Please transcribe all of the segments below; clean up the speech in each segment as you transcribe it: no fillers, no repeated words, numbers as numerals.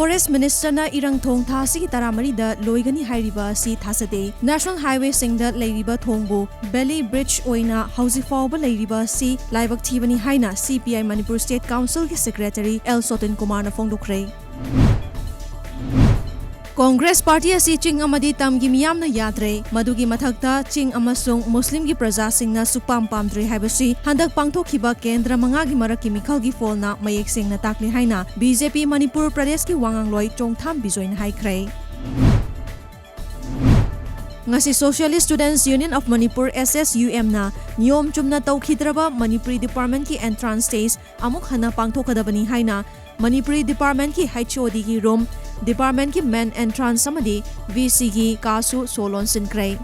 Forest Minister na irang thong tha si taramari da loigani hairiba si thasade. National Highway singda leiriba thongbu Belly Bridge oina hausi fawba leiriba si laibak thibani haina CPI Manipur State Council ki Secretary L Sotin Kumar na fongdokre. Congress Party asi ching amadi tamgi miyamna yadre madugi mathakta ching amasung Muslim gi praja singna supam pamdre haibasi handak pangthokhiba kendra mangagi maraki mikhalgi folna mayek singna takli haina BJP Manipur Pradesh ki wangangloi chongtham bijoin haikre. Ngasi Socialist Students Union of Manipur SSUM na niyom chumna tawkhidraba Manipuri Department ki entrance test amuk hana pangthokadabani haina Manipuri Department ki HOD ki room Department ki main entrance samadi VC ki kasu solon sinkray.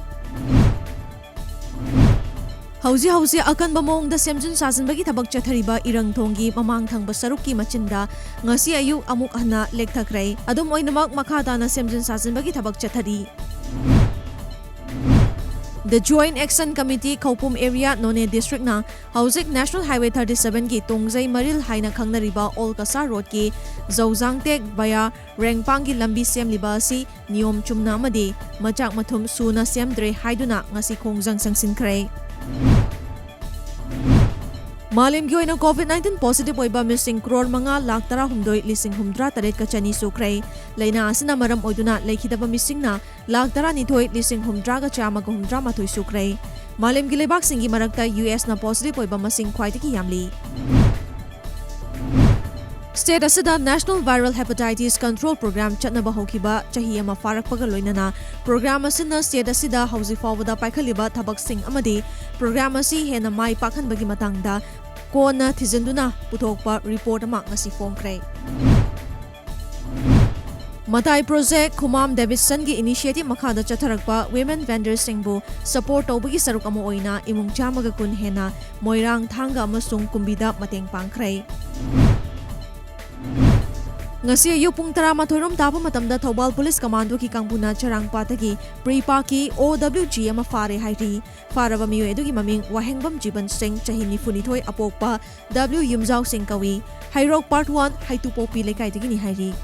Hausi akan bamong da semjun sasan bagi tabak chathariba irang thonggi mamang thangba saruk ki machinda ngasi ayuk amuk hana lekthakray adum oinamak makhata na semjun sasan bagi tabak chathari. The Joint Action Committee Kaupum Area None District na Hausik National Highway 37 ki Tungzai Maril haina khangnariba Olkasa Road ki Zauzangtek via Rengpang ki lambi semliba si niyom chumna amadi machak mathum suna semdre haiduna ngasi khongjang sangsinkray. Malim gi oina COVID-19 positive oiba missing crore manga lakh tara humdoi lising humdra taret ka chani sukray leina asina maram oiduna leikhidaba missing na lakh tara nithoi lising humdra ka chama ka humdra mathoi sukray malim gi lebak singi marakta US na positive oiba masing khwaitiki yamli. State asida National Viral Hepatitis Control Program chatnaba hokiba chahi ama farakpaga loinana program asina state asida hausi fawda paikhaliba thabak sing amadi program asi hena mai pakhanbagi matangda kona thizenduna puthokpa report ama ngasi fomkray. Matai Project Khumam Davidson gi initiative makhada chatharakpa women vendors singbu support tawbagi saruk ama oina imung chamaga kun hena moirang thanga amasung kumbida mateng pangkray. Ngasi ayu pung 12 tapa matamda Thobal Police Commando ki kangbuna charangpatagi Pripa ki OWG ama fare hairi faraba miyo edugi maming Wahengbam Jiban Singh chahini funithoi apokpa W Yumjau Singh kawi Hairok Part 1 Haitupo Pi lekai tigi ni hairi.